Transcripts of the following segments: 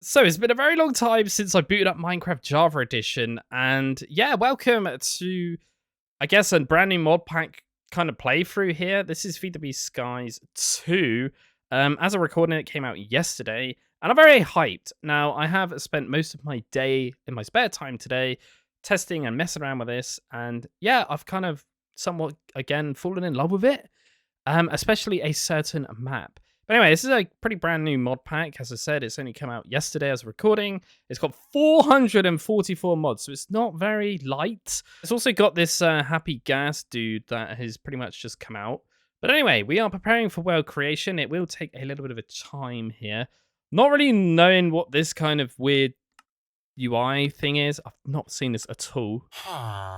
So it's been a very long time since I booted up Minecraft Java Edition, and yeah, welcome to, I guess, a brand new mod pack kind of playthrough here. This is FTB Skies 2. As a recording, it came out yesterday, and I'm very hyped. Now, I have spent most of my day in my spare time today testing and messing around with this, and yeah, I've kind of somewhat, again, fallen in love with it, especially a certain map. But anyway, this is a pretty brand new mod pack. As I said, it's only come out yesterday as a recording. It's got 444 mods, so it's not very light. It's also got this Happy Gas dude that has pretty much just come out. But anyway, we are preparing for world creation. It will take a little bit of a time here. Not really knowing what this kind of weird UI thing is. I've not seen this at all.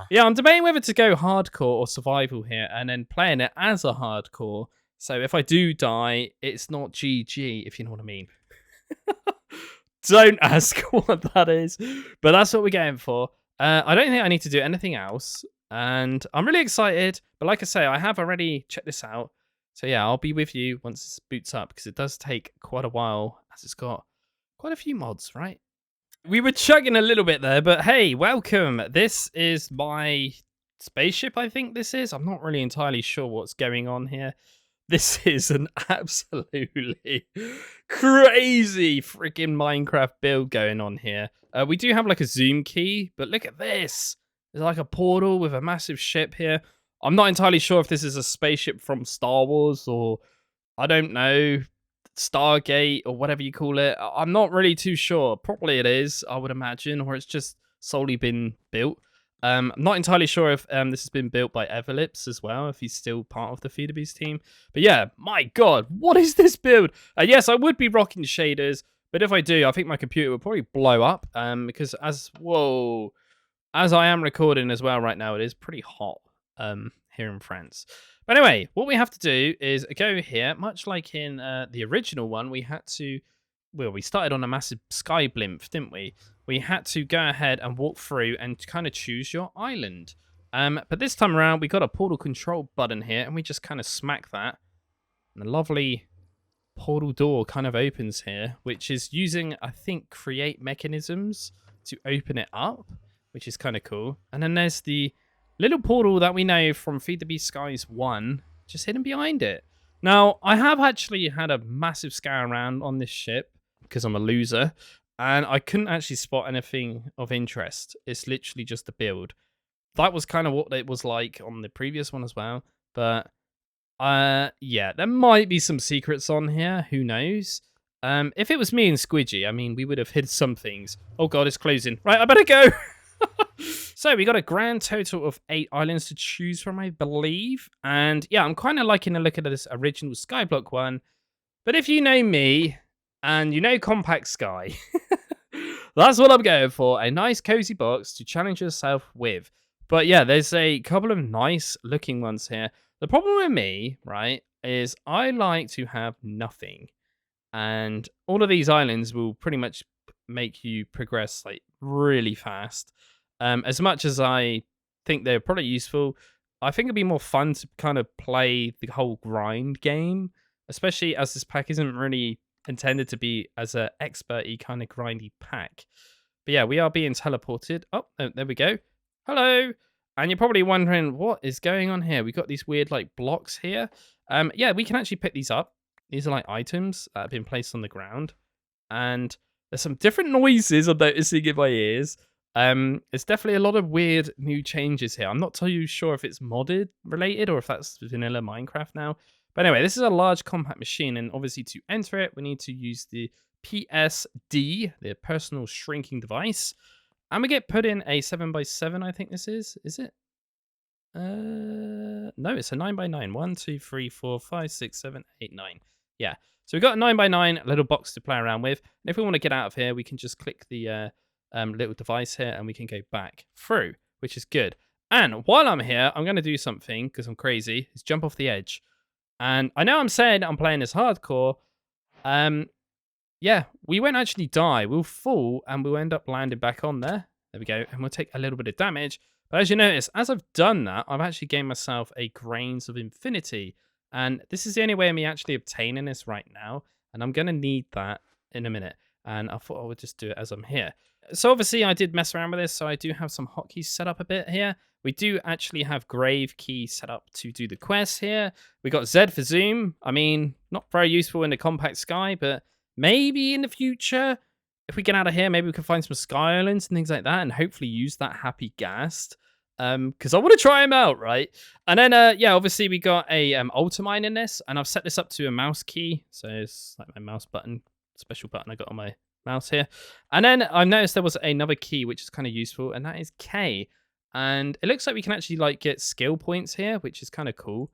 Yeah, I'm debating whether to go hardcore or survival here and then playing it as a hardcore. So if I do die, it's not GG, if you know what I mean. Don't ask what that is, but that's what we're going for. I don't think I need to do anything else, and I'm really excited. But like I say, I have already checked this out. So yeah, I'll be with you once this boots up, because it does take quite a while, as it's got quite a few mods, right? We were chugging a little bit there, but hey, welcome. This is my spaceship, I think this is. I'm not really entirely sure what's going on here. This is an absolutely crazy freaking Minecraft build going on here. We do have like a zoom key, but look at this. There's like a portal with a massive ship here. I'm not entirely sure if this is a spaceship from Star Wars or, I don't know, Stargate or whatever you call it. I'm not really too sure. Probably it is, I would imagine, or it's just solely been built. I'm not entirely sure if this has been built by Everlips as well, if he's still part of the FTB's team. But yeah, my god, what is this build? Yes, I would be rocking shaders, but if I do, I think my computer will probably blow up because as I am recording as well right now, it is pretty hot here in France. But anyway, what we have to do is go here, much like in the original one, we started on a massive sky blimp, didn't we? We had to go ahead and walk through and kind of choose your island. But this time around, we got a portal control button here, and we just kind of smack that. And a lovely portal door kind of opens here, which is using, I think, create mechanisms to open it up, which is kind of cool. And then there's the little portal that we know from FTB Skies 1, just hidden behind it. Now, I have actually had a massive scour around on this ship, because I'm a loser, and I couldn't actually spot anything of interest. It's literally just a build. That was kind of what it was like on the previous one as well, but yeah, there might be some secrets on here, who knows? If it was me and Squidgy, I mean, we would have hid some things. Oh god, it's closing. Right, I better go! So we got a grand total of 8 islands to choose from, I believe. And yeah, I'm kind of liking the look at this original Skyblock one. But if you know me, and you know Compact Sky, that's what I'm going for. A nice cozy box to challenge yourself with. But yeah, there's a couple of nice looking ones here. The problem with me, right, is I like to have nothing. And all of these islands will pretty much make you progress like really fast. As much as I think they're probably useful, I think it'd be more fun to kind of play the whole grind game, especially as this pack isn't really intended to be as a expert-y kind of grindy pack. But yeah, we are being teleported. Oh, there we go. Hello. And you're probably wondering what is going on here. We got these weird like blocks here. Yeah, we can actually pick these up. These are like items that have been placed on the ground. And there's some different noises I'm noticing in my ears. There's definitely a lot of weird new changes here. I'm not too sure if it's modded related or if that's vanilla Minecraft now. But anyway, this is a large compact machine, and obviously to enter it, we need to use the PSD, the personal shrinking device. And we get put in a 7x7, I think this is. Is it? No, it's a 9x9. 1, 2, 3, 4, 5, 6, 7, 8, 9. Yeah. So we've got a 9x9 little box to play around with. And if we want to get out of here, we can just click the little device here and we can go back through, which is good. And while I'm here, I'm going to do something, because I'm crazy, is jump off the edge. And I know I'm saying I'm playing this hardcore. Yeah, we won't actually die. We'll fall and we'll end up landing back on there. There we go. And we'll take a little bit of damage. But as you notice, as I've done that, I've actually gained myself a Grains of Infinity. And this is the only way of me actually obtaining this right now. And I'm going to need that in a minute. and I thought I would just do it as I'm here. So obviously I did mess around with this, so I do have some hotkeys set up a bit here. We do actually have Grave key set up to do the quest here. We got Z for zoom. I mean, not very useful in the compact sky, but maybe in the future, if we get out of here, maybe we can find some sky islands and things like that, and hopefully use that happy ghast. Because I want to try him out, right? And then, yeah, obviously we got a ultimine in this, and I've set this up to a mouse key, so it's like my mouse button, special button I got on my mouse here. And then I noticed there was another key which is kind of useful, and that is K. And it looks like we can actually like get skill points here, which is kind of cool.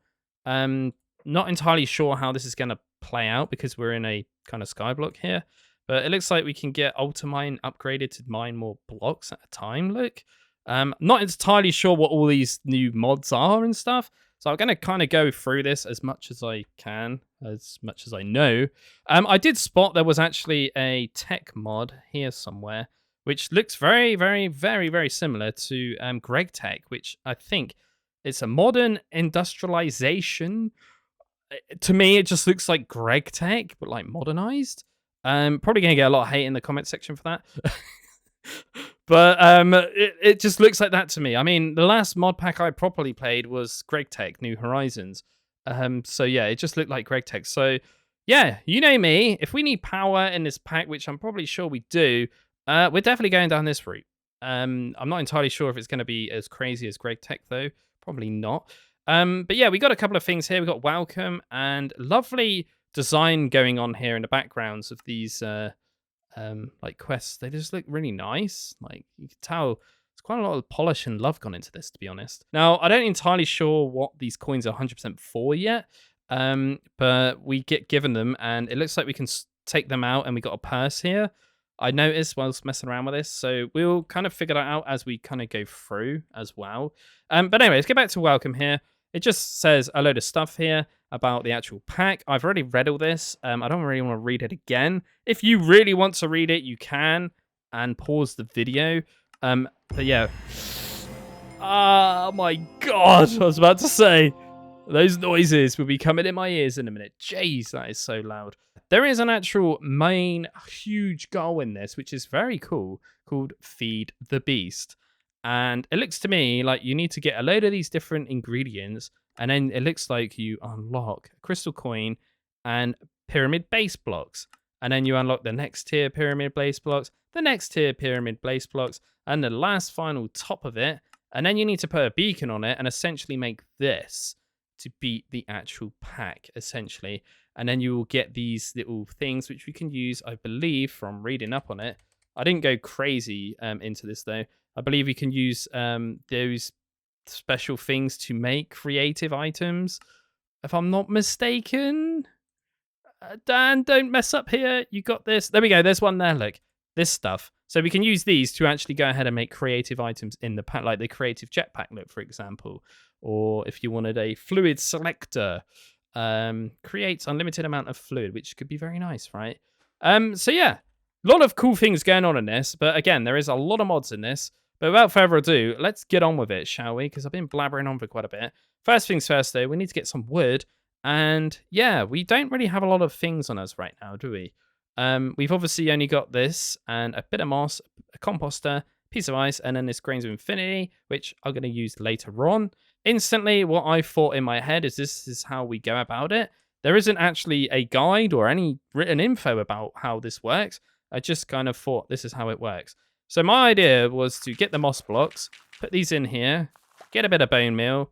Not entirely sure how this is going to play out because we're in a kind of skyblock here. But it looks like we can get ultimine upgraded to mine more blocks at a time, look. Not entirely sure what all these new mods are and stuff. So I'm going to kind of go through this as much as I can, as much as I know. I did spot there was actually a tech mod here somewhere, which looks very, very, very, very similar to Greg Tech, which I think it's a modern industrialization. To me, it just looks like Greg Tech, but like modernized. Probably going to get a lot of hate in the comment section for that. But it just looks like that to me. I mean, the last mod pack I properly played was Greg Tech, New Horizons. So yeah, it just looked like Greg Tech. So yeah, you know me. If we need power in this pack, which I'm probably sure we do, we're definitely going down this route. I'm not entirely sure if it's going to be as crazy as Greg Tech, though. Probably not. But yeah, we got a couple of things here. We got welcome and lovely design going on here in the backgrounds of these like quests. They just look really nice. Like you can tell there's quite a lot of polish and love gone into this, to be honest. Now, I don't entirely sure what these coins are 100% for yet, but we get given them and it looks like we can take them out and we got a purse here. I noticed whilst messing around with this, so we'll kind of figure that out as we kind of go through as well. But anyway, let's get back to welcome here. It just says a load of stuff here about the actual pack. I've already read all this. I don't really want to read it again. If you really want to read it, you can, and pause the video. But yeah. Oh my god, I was about to say. Those noises will be coming in my ears in a minute. Jeez, that is so loud. There is an actual main huge goal in this, which is very cool, called Feed the Beast. And it looks to me like you need to get a load of these different ingredients, and then it looks like you unlock a crystal coin and pyramid base blocks. And then you unlock the next tier pyramid base blocks, the next tier pyramid base blocks, and the last final top of it. And then you need to put a beacon on it and essentially make this to beat the actual pack, essentially. And then you will get these little things which we can use, I believe, from reading up on it. I didn't go crazy into this, though. I believe you can use those special things to make creative items, if I'm not mistaken. Dan, don't mess up here. You got this. There we go. There's one there, look. This stuff. So we can use these to actually go ahead and make creative items in the pack, like the creative jetpack, look, for example. Or if you wanted a fluid selector, creates unlimited amount of fluid, which could be very nice, right? So yeah, a lot of cool things going on in this. But again, there is a lot of mods in this. But without further ado, let's get on with it, shall we? Because I've been blabbering on for quite a bit. First things first, though, we need to get some wood. And yeah, we don't really have a lot of things on us right now, do we? We've obviously only got this and a bit of moss, a composter, piece of ice, and then this grains of infinity, which I'm going to use later on. Instantly, what I thought in my head is this is how we go about it. There isn't actually a guide or any written info about how this works. I just kind of thought this is how it works. So my idea was to get the moss blocks, put these in here, get a bit of bone meal,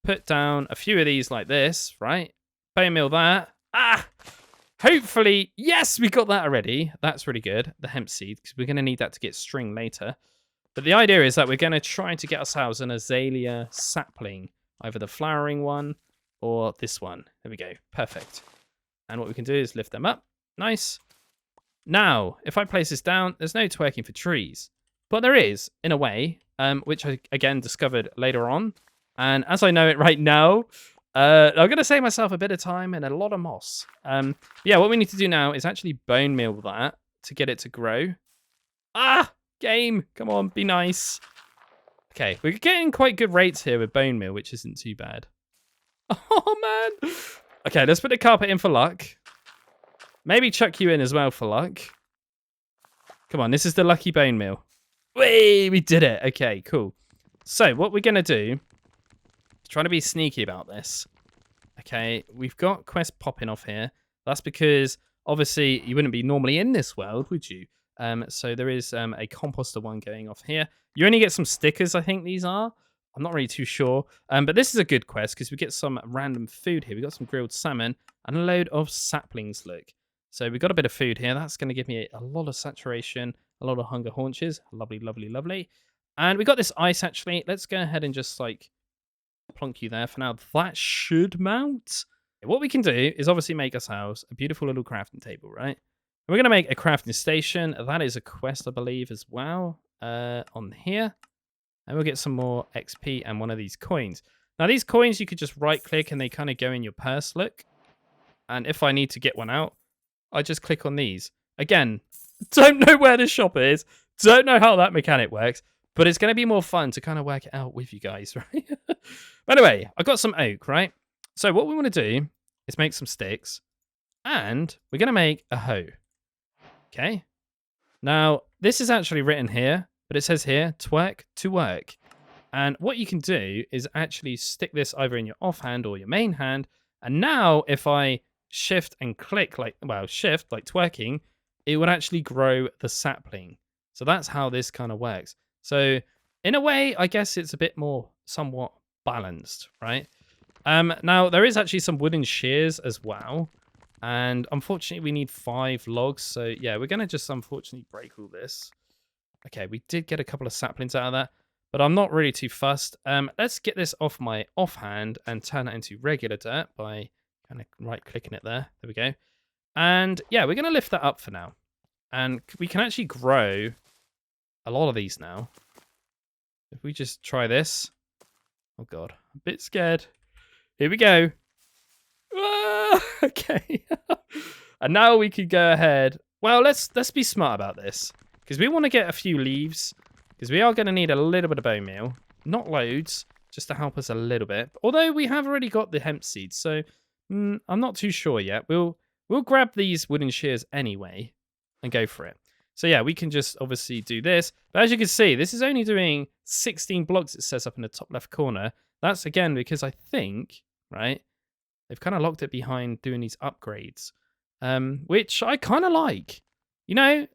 put down a few of these like this, right? Bone meal that. Hopefully, yes, we got that already. That's really good. The hemp seed, because we're going to need that to get string later. But the idea is that we're going to try to get ourselves an azalea sapling, either the flowering one or this one. There we go. Perfect. And what we can do is lift them up. Nice. Now, if I place this down, there's no twerking for trees. But there is, in a way, which I, again, discovered later on. And as I know it right now, I'm going to save myself a bit of time and a lot of moss. Yeah, what we need to do now is actually bone meal that to get it to grow. Game, come on, be nice. Okay, we're getting quite good rates here with bone meal, which isn't too bad. Oh, man. Okay, let's put the carpet in for luck. Maybe chuck you in as well for luck. Come on, this is the lucky bone meal. Whee! We did it. Okay, cool. So what we're going to do, trying to be sneaky about this. Okay, we've got quests popping off here. That's because, obviously, you wouldn't be normally in this world, would you? So there is a composter one going off here. You only get some stickers, I think these are. I'm not really too sure. But this is a good quest because we get some random food here. We got some grilled salmon and a load of saplings, look. So we got a bit of food here. That's going to give me a lot of saturation, a lot of hunger haunches. Lovely, lovely, lovely. And we got this ice, actually. Let's go ahead and just, like, plonk you there for now. That should mount. What we can do is obviously make ourselves a beautiful little crafting table, right? And we're going to make a crafting station. That is a quest, I believe, as well, on here. And we'll get some more XP and one of these coins. Now, these coins, you could just right-click and they kind of go in your purse, look. And if I need to get one out, I just click on these. Again, don't know where the shop is. Don't know how that mechanic works. But it's going to be more fun to kind of work it out with you guys, right? Anyway, I got some oak, right? So what we want to do is make some sticks. And we're going to make a hoe. Okay? Now, this is actually written here. But it says here, twerk to work. And what you can do is actually stick this either in your offhand or your main hand. And now if I shift and click, shift, like twerking, it would actually grow the sapling. So that's how this kind of works. So in a way, I guess it's a bit more somewhat balanced, right? Now, there is actually some wooden shears as well. And unfortunately, we need 5 logs. So yeah, we're going to just unfortunately break all this. Okay, we did get a couple of saplings out of that, but I'm not really too fussed. Let's get this off my offhand and turn it into regular dirt by kind of right-clicking it there. There we go. And yeah, we're going to lift that up for now. And we can actually grow a lot of these now. If we just try this. Oh, God. I'm a bit scared. Here we go. Ah, okay. And now we could go ahead. Well, let's be smart about this. Because we want to get a few leaves. Because we are going to need a little bit of bone meal. Not loads. Just to help us a little bit. Although we have already got the hemp seeds. So I'm not too sure yet. We'll grab these wooden shears anyway. And go for it. So yeah, we can just obviously do this. But as you can see, this is only doing 16 blocks, it says up in the top left corner. That's again because I think, right, they've kind of locked it behind doing these upgrades. Which I kind of like. You know,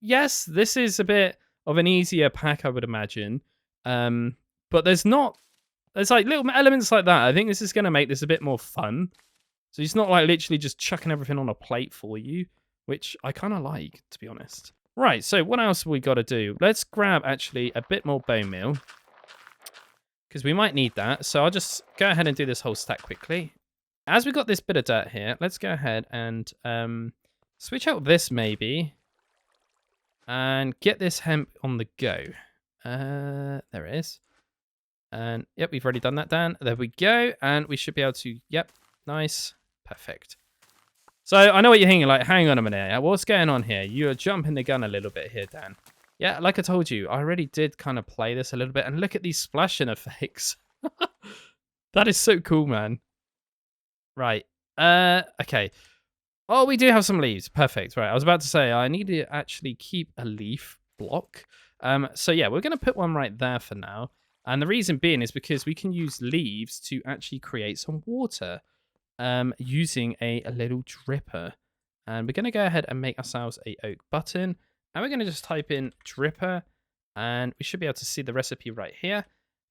yes, this is a bit of an easier pack, I would imagine. But there's like little elements like that. I think this is going to make this a bit more fun. So it's not like literally just chucking everything on a plate for you, which I kind of like, to be honest. Right, so what else have we got to do? Let's grab actually a bit more bone meal, because we might need that. So I'll just go ahead and do this whole stack quickly. As we got this bit of dirt here, let's go ahead and switch out this maybe. And get this hemp on the go. There it is. And yep, we've already done that, Dan. There we go. And we should be able to, yep, nice. Perfect. So I know what you're thinking, like, hang on a minute. What's going on here? You're jumping the gun a little bit here, Dan. Yeah, like I told you, I already did kind of play this a little bit. And look at these splashing effects. That is so cool, man. Right. Okay. Oh, we do have some leaves. Perfect. Right. I was about to say, I need to actually keep a leaf block. So yeah, we're going to put one right there for now. And the reason being is because we can use leaves to actually create some water using a little dripper. And we're going to go ahead and make ourselves a oak button. And we're going to just type in dripper. And we should be able to see the recipe right here.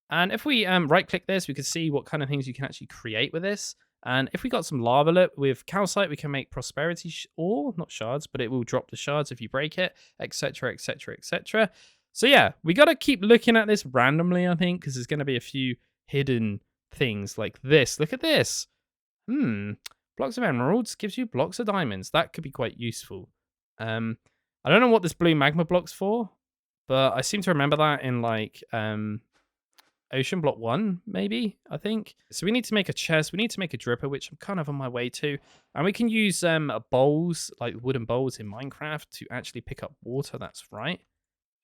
And if we right click this, we can see what kind of things you can actually create with this. And if we got some lava with calcite, we can make prosperity ore, not shards, but it will drop the shards if you break it, etc., etc., etc. So yeah, we got to keep looking at this randomly, I think, because there's going to be a few hidden things like this. Look at this. Blocks of emeralds gives you blocks of diamonds. That could be quite useful. I don't know what this blue magma block's for, but I seem to remember that in like Ocean Block 1, maybe, I think. So we need to make a chest. We need to make a dripper, which I'm kind of on my way to. And we can use bowls, like wooden bowls in Minecraft to actually pick up water. That's right.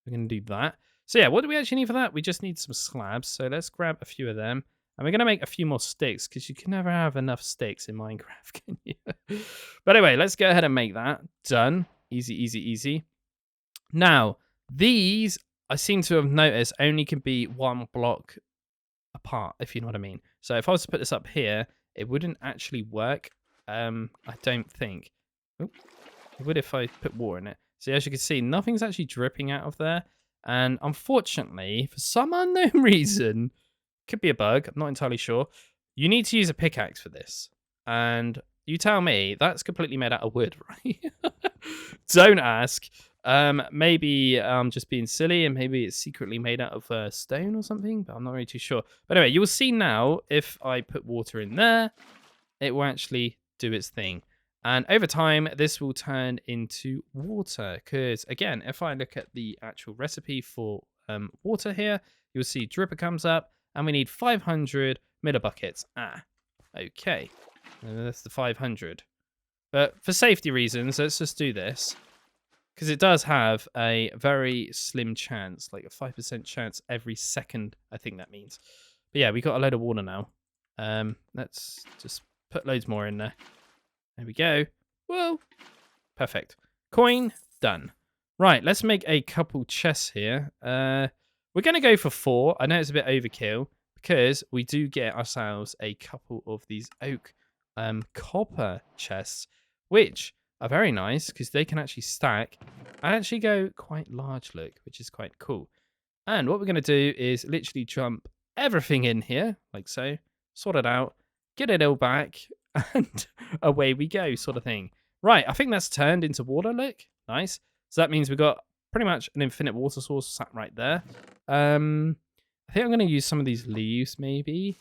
We're going to do that. So yeah, what do we actually need for that? We just need some slabs. So let's grab a few of them. And we're going to make a few more sticks because you can never have enough sticks in Minecraft, can you? But anyway, let's go ahead and make that. Done. Easy, easy, easy. Now, these, I seem to have noticed, only can be one block apart, if you know what I mean. So if I was to put this up here, it wouldn't actually work. I don't think. Oop, it would if I put water in it. So as you can see, nothing's actually dripping out of there. And unfortunately, for some unknown reason, could be a bug, I'm not entirely sure, you need to use a pickaxe for this. And you tell me, that's completely made out of wood, right? Don't ask. Maybe I'm just being silly, and maybe it's secretly made out of stone or something, but I'm not really too sure. But anyway, you will see now, if I put water in there, it will actually do its thing. And over time, this will turn into water. Because, again, if I look at the actual recipe for water here, you'll see dripper comes up, and we need 500 millibuckets. Okay. That's the 500. But for safety reasons, let's just do this. Because it does have a very slim chance, like a 5% chance every second, I think that means. But yeah, we got a load of water now. Let's just put loads more in there. There we go. Whoa. Perfect. Coin, done. Right, let's make a couple chests here. We're going to go for 4. I know it's a bit overkill, because we do get ourselves a couple of these oak copper chests, which are very nice because they can actually stack and actually go quite large, look, which is quite cool. And what we're going to do is literally jump everything in here, like so, sort it out, get it all back, and away we go, sort of thing. Right, I think that's turned into water, look. Nice. So that means we've got pretty much an infinite water source sat right there. I think I'm going to use some of these leaves, maybe.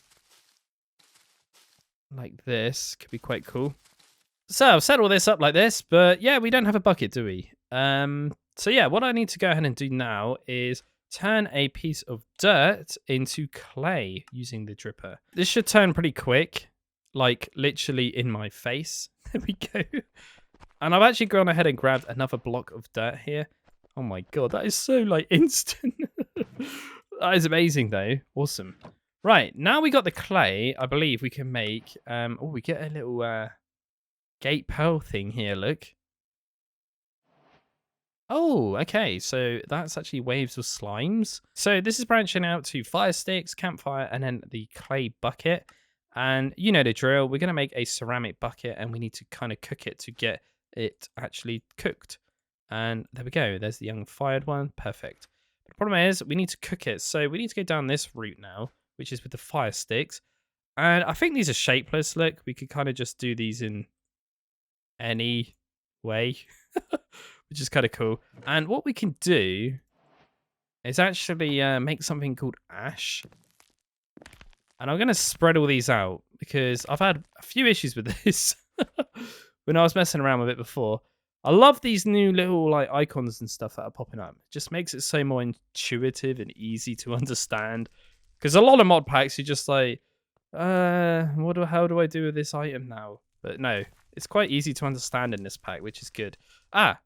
Like this. Could be quite cool. So I've set all this up like this, but yeah, we don't have a bucket, do we? So yeah, what I need to go ahead and do now is turn a piece of dirt into clay using the dripper. This should turn pretty quick, like literally in my face. There we go. And I've actually gone ahead and grabbed another block of dirt here. Oh my god, that is so like instant. That is amazing though. Awesome. Right, now we got the clay, I believe we can make we get a little gate pearl thing here, look. Oh, okay, so that's actually waves of slimes. So this is branching out to fire sticks, campfire, and then the clay bucket. And you know the drill, we're going to make a ceramic bucket, and we need to kind of cook it to get it actually cooked. And there we go, there's the young fired one, perfect. The problem is, we need to cook it, so we need to go down this route now, which is with the fire sticks. And I think these are shapeless, look, we could kind of just do these in any way, which is kind of cool. And what we can do is actually make something called ash. And I'm going to spread all these out because I've had a few issues with this when I was messing around with it before. I love these new little like icons and stuff that are popping up. It just makes it so more intuitive and easy to understand. Because a lot of mod packs, you're just like, how do I do with this item now? But no, it's quite easy to understand in this pack, which is good. That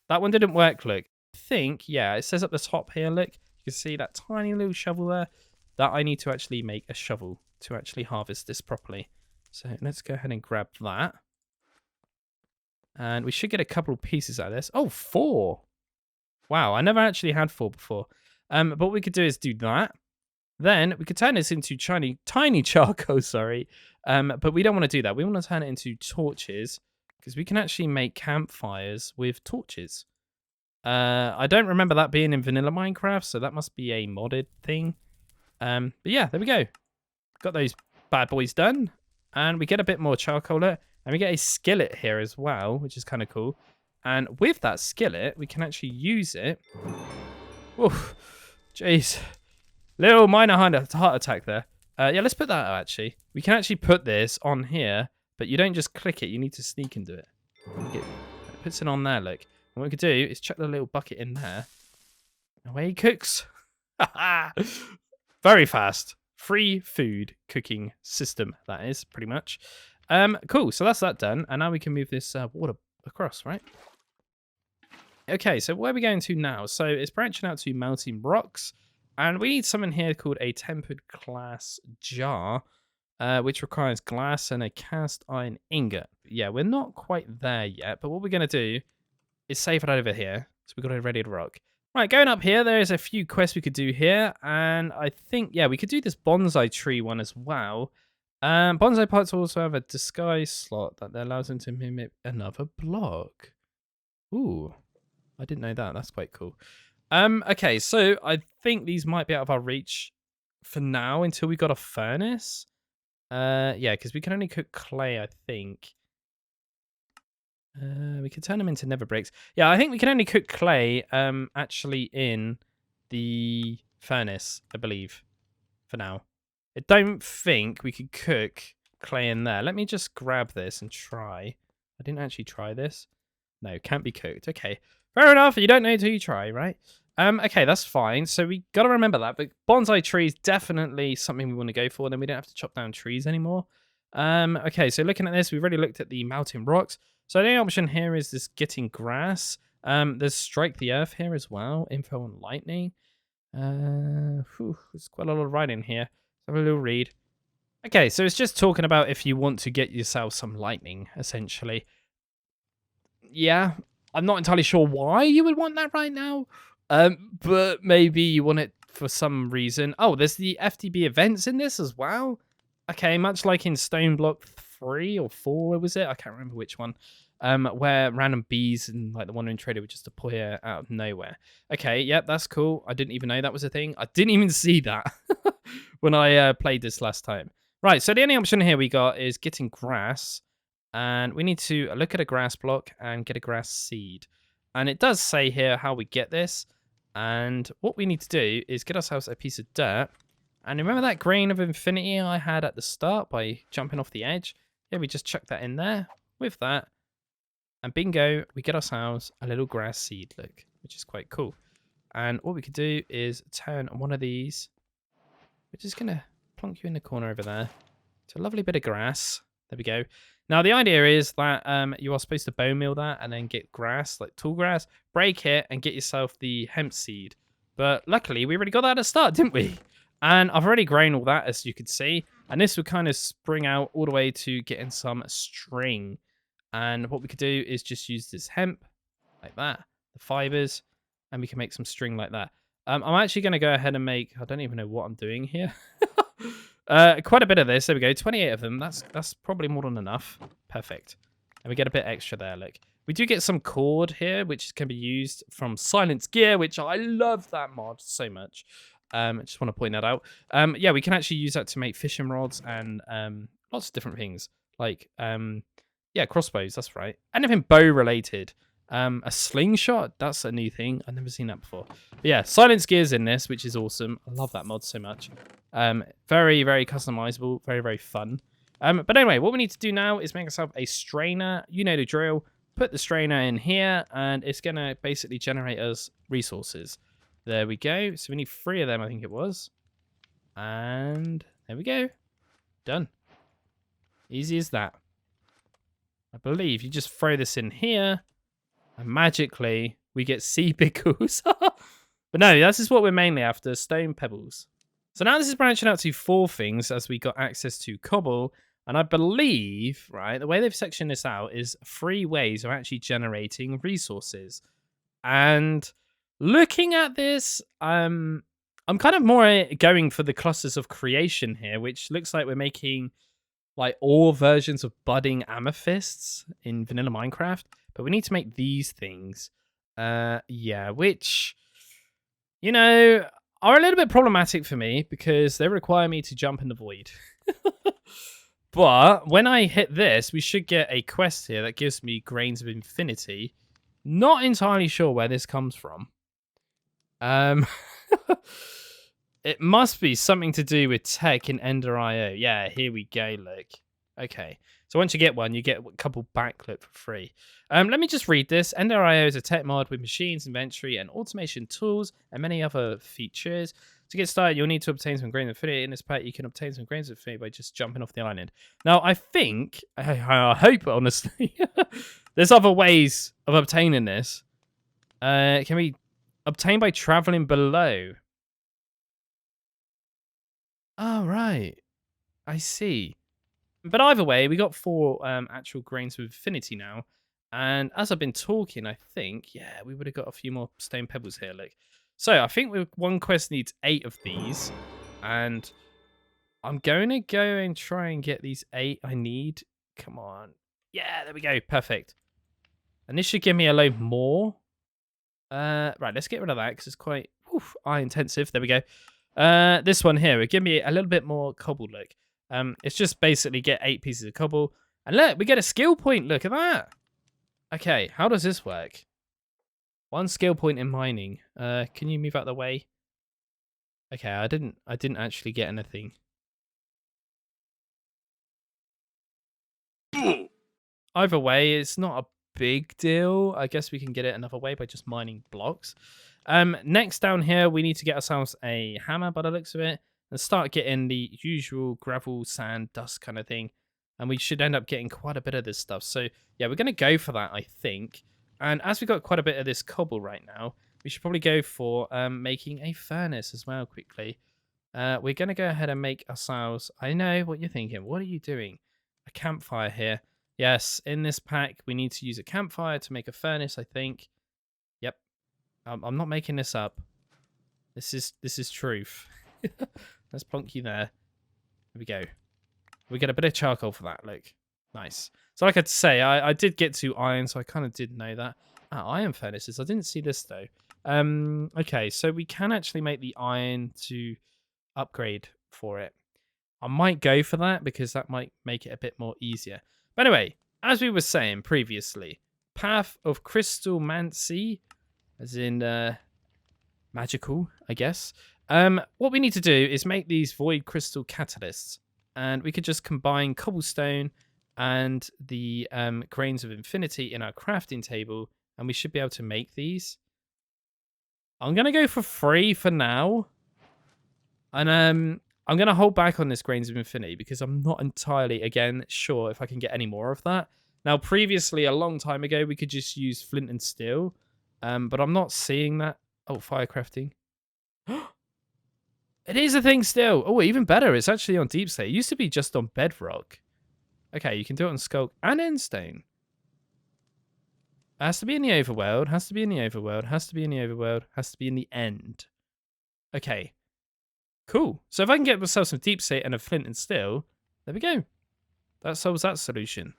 one didn't work, look. I think, yeah, it says up the top here, look. You can see that tiny little shovel there. That I need to actually make a shovel to actually harvest this properly. So let's go ahead and grab that. And we should get a couple of pieces out of this. Oh, 4. Wow, I never actually had 4 before. But what we could do is do that. Then we could turn this into tiny charcoal, sorry. But we don't want to do that. We want to turn it into torches because we can actually make campfires with torches. I don't remember that being in vanilla Minecraft, so that must be a modded thing. But yeah, there we go. Got those bad boys done. And we get a bit more charcoal, and we get a skillet here as well, which is kind of cool. And with that skillet, we can actually use it. Oof, jeez. Little minor heart attack there. Yeah, let's put that out, actually. We can actually put this on here, but you don't just click it. You need to sneak into it. It puts it on there, look. And what we could do is chuck the little bucket in there. Away he cooks. Very fast. Free food cooking system, that is, pretty much. Cool, so that's that done. And now we can move this water across, right? Okay, so where are we going to now? So it's branching out to melting rocks. And we need something here called a tempered glass jar, which requires glass and a cast iron ingot. Yeah, we're not quite there yet, but what we're going to do is save it over here. So we got it ready to rock. Right, going up here, there's a few quests we could do here. And I think, yeah, we could do this bonsai tree one as well. Bonsai parts also have a disguise slot that allows them to mimic another block. Ooh, I didn't know that. That's quite cool. Okay, so I think these might be out of our reach for now until we got a furnace. Yeah, because we can only cook clay, I think. We can turn them into nether bricks. Yeah, I think we can only cook clay actually in the furnace, I believe, for now. I don't think we could cook clay in there. Let me just grab this and try. I didn't actually try this. No, can't be cooked. Okay, fair enough. You don't know till you try, right? Okay, that's fine. So we got to remember that. But bonsai trees definitely something we want to go for. Then we don't have to chop down trees anymore. Okay, so looking at this, we've already looked at the melting rocks. So the only option here is this getting grass. There's strike the earth here as well. Info on lightning. There's quite a lot of writing here. Let's have a little read. Okay, so it's just talking about if you want to get yourself some lightning, essentially. Yeah, I'm not entirely sure why you would want that right now. But maybe you want it for some reason. Oh, there's the FTB events in this as well. Okay, much like in Stone Block 3 or 4, was it? I can't remember which one. Where random bees and like the Wandering Trader would just appear out of nowhere. Okay, yep, that's cool. I didn't even know that was a thing. I didn't even see that when I played this last time. Right, so the only option here we got is getting grass. And we need to look at a grass block and get a grass seed. And it does say here how we get this. And what we need to do is get ourselves a piece of dirt. And remember that grain of infinity I had at the start by jumping off the edge? Yeah, we just chuck that in there with that. And bingo, we get ourselves a little grass seed, look, which is quite cool. And what we could do is turn one of these. We're just going to plonk you in the corner over there to a lovely bit of grass. There we go. Now, the idea is that you are supposed to bone meal that and then get grass, like tall grass, break it, and get yourself the hemp seed. But luckily, we already got that at the start, didn't we? And I've already grown all that, as you can see. And this would kind of spring out all the way to getting some string. And what we could do is just use this hemp, like that, the fibers, and we can make some string like that. I'm actually going to go ahead and make, I don't even know what I'm doing here. Quite a bit of this. There we go. 28 of them. That's probably more than enough. Perfect. And we get a bit extra there. Look, we do get some cord here, which can be used from Silence Gear, which I love that mod so much. I just want to point that out. Yeah, we can actually use that to make fishing rods and lots of different things. Like, yeah, crossbows. That's right. Anything bow related. A slingshot. That's a new thing. I've never seen that before. But yeah, Silence Gear's in this, which is awesome. I love that mod so much. Very, very customizable. Very, very fun. But anyway, what we need to do now is make ourselves a strainer. You know the drill. Put the strainer in here, and it's going to basically generate us resources. There we go. So we need 3 of them, I think it was. And there we go. Done. Easy as that. I believe you just throw this in here, and magically we get sea pickles. But no, this is what we're mainly after, stone pebbles. So now this is branching out to 4 things as we got access to cobble. And I believe, right, the way they've sectioned this out is 3 ways of actually generating resources. And looking at this, I'm kind of more going for the clusters of creation here, which looks like we're making like all versions of budding amethysts in vanilla Minecraft. But we need to make these things. Yeah, which, you know, are a little bit problematic for me because they require me to jump in the void. But when I hit this, we should get a quest here that gives me grains of infinity. Not entirely sure where this comes from. It must be something to do with tech in Ender IO. Yeah, here we go, look. Okay, so once you get one, you get a couple backlit for free. Let me just read this. Ender IO is a tech mod with machines, inventory, and automation tools, and many other features. To get started, you'll need to obtain some grains of infinity. In this pack, you can obtain some grains of infinity by just jumping off the island. Now, I think, I hope, honestly, there's other ways of obtaining this. Can we obtain by traveling below? Oh, right. I see. But either way, we got 4 actual grains of infinity now. And as I've been talking, I think, yeah, we would have got a few more stone pebbles here. Look. So I think one quest needs 8 of these. And I'm going to go and try and get these 8 I need. Come on. Yeah, there we go. Perfect. And this should give me a load more. Right, let's get rid of that because it's quite eye intensive. There we go. This one here will give me a little bit more cobble look. It's just basically get 8 pieces of cobble. And look, we get a skill point. Look at that. Okay, how does this work? 1 skill point in mining. Can you move out the way? Okay, I didn't actually get anything. Either way, it's not a big deal. I guess we can get it another way by just mining blocks. Next down here, we need to get ourselves a hammer by the looks of it and start getting the usual gravel, sand, dust kind of thing. And we should end up getting quite a bit of this stuff. So yeah, we're going to go for that, I think. And as we got quite a bit of this cobble right now, we should probably go for making a furnace as well quickly. We're going to go ahead and make ourselves... I know what you're thinking. What are you doing? A campfire here. Yes, in this pack, we need to use a campfire to make a furnace, I think. Yep. I'm not making this up. This is truth. Let's plonk you there. There we go. We get a bit of charcoal for that, look. Nice. So like I'd say, I did get to iron, so I kind of did know that. Iron furnaces. I didn't see this, though. Okay, so we can actually make the iron to upgrade for it. I might go for that because that might make it a bit more easier. But anyway, as we were saying previously, Path of Crystalmancy, as in magical, I guess. What we need to do is make these void crystal catalysts. And we could just combine cobblestone and the grains of infinity in our crafting table. And we should be able to make these. I'm going to go for free for now. And I'm going to hold back on this grains of infinity because I'm not entirely, again, sure if I can get any more of that. Now, previously, a long time ago, we could just use flint and steel. But I'm not seeing that. Oh, fire crafting. It is a thing still. Oh, even better. It's actually on deepslate. It used to be just on bedrock. Okay, you can do it on skull and endstone. Has to be in the overworld. Has to be in the overworld. Has to be in the overworld. Has to be in the end. Okay. Cool. So if I can get myself some deepslate and a flint and steel, there we go. That solves that solution.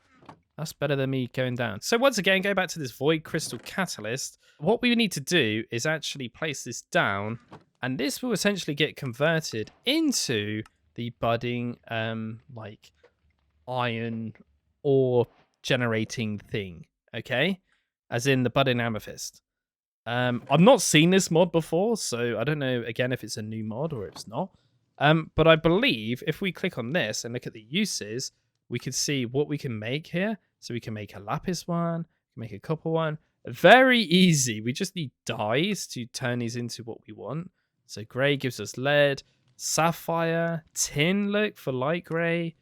That's better than me going down. So once again, go back to this void crystal catalyst. What we need to do is actually place this down, and this will essentially get converted into the budding, like iron ore generating thing. Okay, as in the budding amethyst. I've not seen this mod before, so I don't know again if it's a new mod or if it's not. But I believe if we click on this and look at the uses, we can see what we can make here. So we can make a lapis one, make a copper one. Very easy. We just need dyes to turn these into what we want. So grey gives us lead, sapphire, tin look for light grey.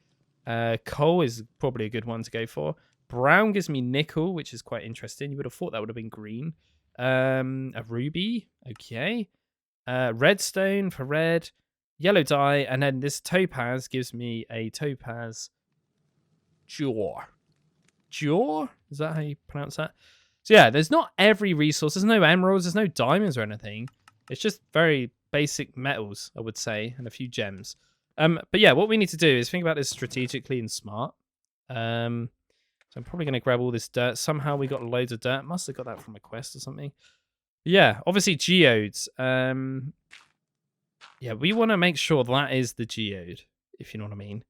Coal is probably a good one to go for. Brown gives me nickel, which is quite interesting. You would have thought that would have been green. A ruby, okay. Redstone for red. Yellow dye, and then this topaz gives me a topaz jaw. Jaw? Is that how you pronounce that? So yeah, there's not every resource. There's no emeralds, there's no diamonds or anything. It's just very basic metals, I would say, and a few gems. But yeah, what we need to do is think about this strategically and smart. So I'm probably going to grab all this dirt. Somehow we got loads of dirt. Must have got that from a quest or something. But yeah, obviously geodes. Yeah, we want to make sure that is the geode, if you know what I mean.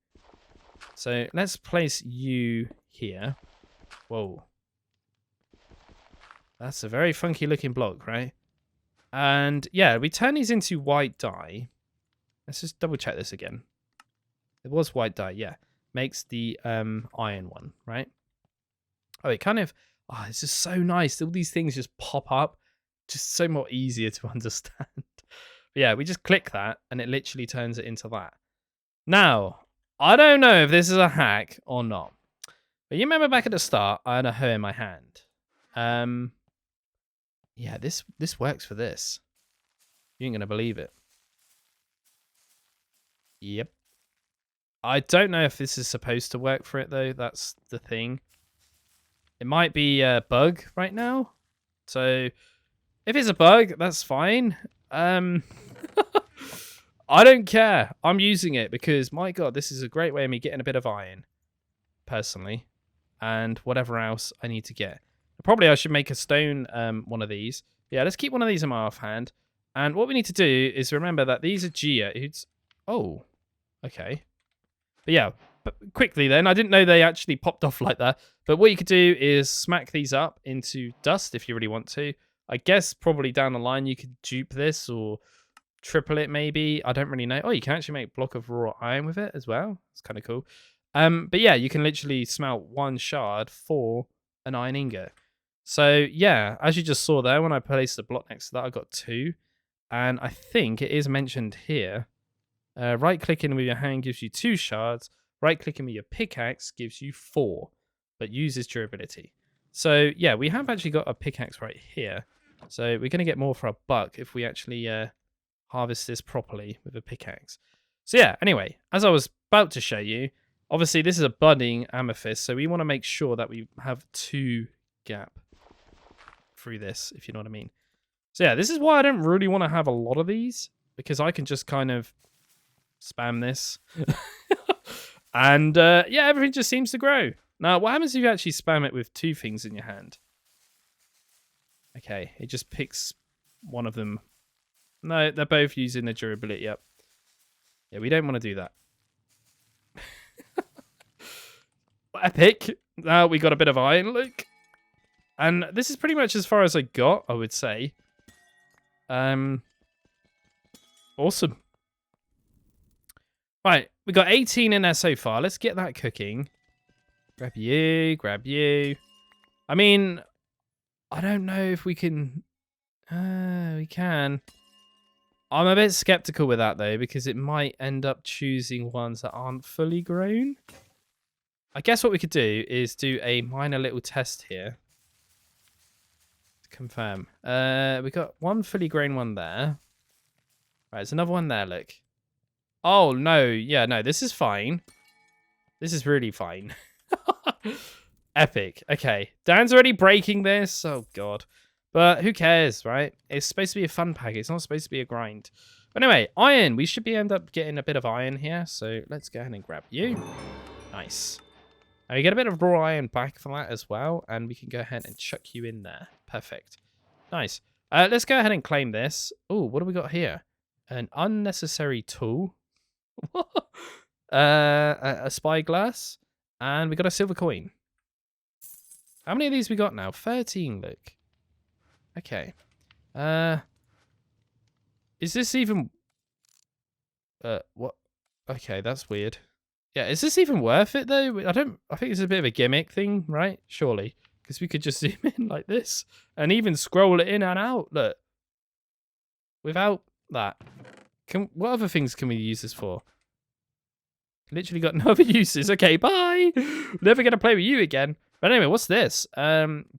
So let's place you here. Whoa. That's a very funky looking block, right? And yeah, we turn these into white dye. Let's just double check this again. It was white dye, yeah. Makes the iron one, right? Oh, it kind of... Oh, it's just so nice. All these things just pop up. Just so more easier to understand. But yeah, we just click that, and it literally turns it into that. Now, I don't know if this is a hack or not. But you remember back at the start, I had a hoe in my hand. Yeah, this works for this. You ain't going to believe it. Yep. I don't know if this is supposed to work for it, though. That's the thing. It might be a bug right now. So if it's a bug, that's fine. I don't care. I'm using it because, my God, this is a great way of me getting a bit of iron, personally, and whatever else I need to get. Probably I should make a stone one of these. Yeah, let's keep one of these in my offhand. And what we need to do is remember that these are geodes. Oh, okay. But yeah, quickly then. I didn't know they actually popped off like that. But what you could do is smack these up into dust if you really want to. I guess probably down the line you could dupe this or triple it maybe. I don't really know. Oh, you can actually make a block of raw iron with it as well. It's kind of cool. But yeah, you can literally smelt one shard for an iron ingot. So yeah, as you just saw there, when I placed the block next to that, I got 2. And I think it is mentioned here. Right-clicking with your hand gives you 2 shards. Right-clicking with your pickaxe gives you 4, but uses durability. So yeah, we have actually got a pickaxe right here. So we're going to get more for our buck if we actually harvest this properly with a pickaxe. So yeah, anyway, as I was about to show you, obviously this is a budding amethyst, so we want to make sure that we have 2 gap through this, if you know what I mean. So yeah, this is why I don't really want to have a lot of these, because I can just kind of spam this. And yeah, everything just seems to grow. Now, what happens if you actually spam it with 2 things in your hand? Okay, it just picks one of them. No, they're both using the durability up. Yeah, we don't want to do that. Epic. Now we got a bit of iron, look. And this is pretty much as far as I got, I would say. Awesome. Right, we got 18 in there so far. Let's get that cooking. Grab you, grab you. I mean, I don't know if we can... we can. I'm a bit skeptical with that, though, because it might end up choosing ones that aren't fully grown. I guess what we could do is do a minor little test here. To confirm. We got one fully grown one there. Right, there's another one there, look. Oh, no. Yeah, no, this is fine. This is really fine. Epic. Okay. Dan's already breaking this. Oh, God. But who cares, right? It's supposed to be a fun pack. It's not supposed to be a grind. But anyway, iron. We should end up getting a bit of iron here. So let's go ahead and grab you. Nice. Now we get a bit of raw iron back for that as well. And we can go ahead and chuck you in there. Perfect. Nice. Let's go ahead and claim this. Oh, what do we got here? An unnecessary tool. A spyglass. And we got a silver coin. How many of these we got now? 13, look. Okay. Is this even... what? Okay, that's weird. Yeah, is this even worth it, though? I think it's a bit of a gimmick thing, right? Surely. Because we could just zoom in like this. And even scroll it in and out, look. Without that. What other things can we use this for? Literally got no other uses. Okay, bye! Never gonna play with you again. But anyway, what's this?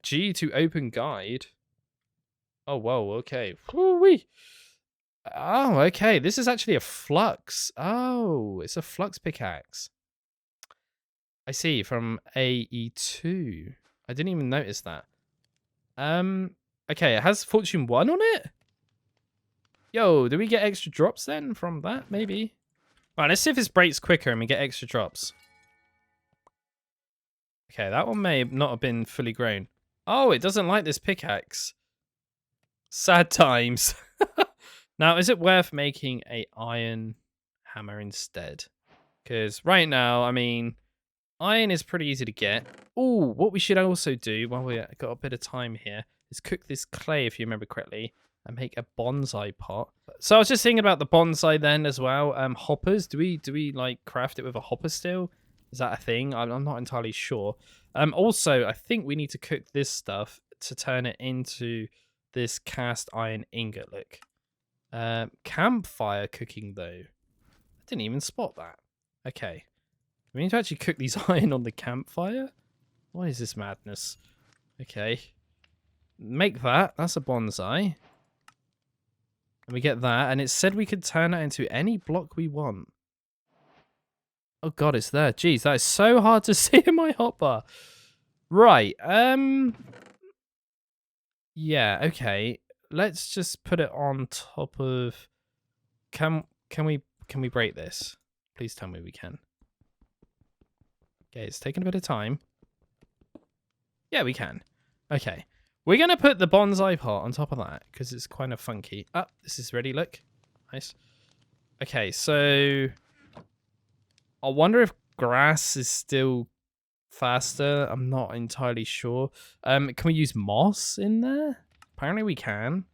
G to open guide. Oh, whoa, okay. Woo-wee. Oh, okay. This is actually a flux. Oh, it's a flux pickaxe. I see, from AE2. I didn't even notice that. Okay, it has Fortune 1 on it? Yo, do we get extra drops then from that? Maybe. Right, let's see if this breaks quicker and we get extra drops. Okay, that one may not have been fully grown. Oh, it doesn't like this pickaxe. Sad times. Now, is it worth making a iron hammer instead? Because right now, I mean, iron is pretty easy to get. Oh, what we should also do while we got a bit of time here is cook this clay, if you remember correctly, and make a bonsai pot. So I was just thinking about the bonsai then as well. Hoppers, do we like craft it with a hopper still? Is that a thing? I'm not entirely sure. Also, I think we need to cook this stuff to turn it into this cast iron ingot, look. Campfire cooking, though. I didn't even spot that. Okay. We need to actually cook these iron on the campfire? What is this madness? Okay. Make that. That's a bonsai. And we get that. And it said we could turn it into any block we want. Oh, God, it's there. Jeez, that is so hard to see in my hotbar. Right. Yeah. Okay. Let's just put it on top of. Can we break this? Please tell me we can. Okay, it's taking a bit of time. Yeah, we can. Okay. We're going to put the bonsai part on top of that because it's kind of funky. Oh, this is ready. Look. Nice. Okay, so I wonder if grass is still faster. I'm not entirely sure. Can we use moss in there? Apparently we can.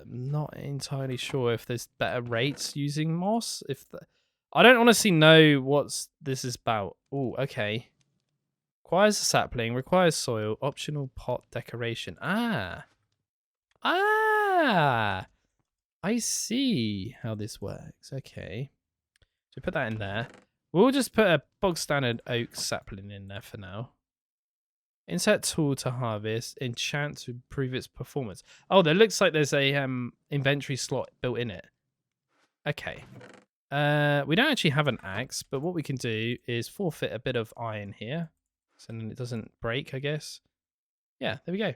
Not entirely sure if there's better rates using moss. I don't honestly know what this is about. Oh, okay. Requires a sapling, requires soil, optional pot decoration. Ah. Ah. I see how this works. Okay. So put that in there. We'll just put a bog standard oak sapling in there for now. Insert tool to harvest. Enchant to improve its performance. Oh, there looks like there's a inventory slot built in it. Okay. We don't actually have an axe, but what we can do is forfeit a bit of iron here. So then it doesn't break, I guess. Yeah, there we go.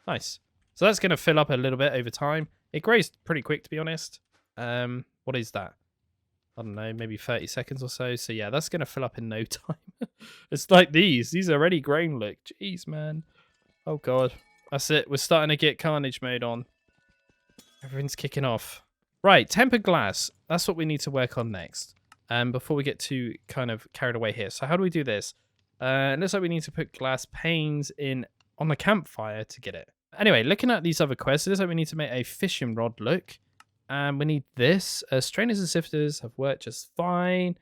Nice. So that's going to fill up a little bit over time. It grows pretty quick, to be honest. What is that? I don't know, maybe 30 seconds or so. So yeah, that's going to fill up in no time. It's like these. These are already grown, look. Jeez, man. Oh, God. That's it. We're starting to get carnage mode on. Everything's kicking off. Right, tempered glass. That's what we need to work on next. Before we get too kind of carried away here. So how do we do this? It looks like we need to put glass panes in on the campfire to get it. Anyway, looking at these other quests, it looks like we need to make a fishing rod look. We need this. Strainers and sifters have worked just fine.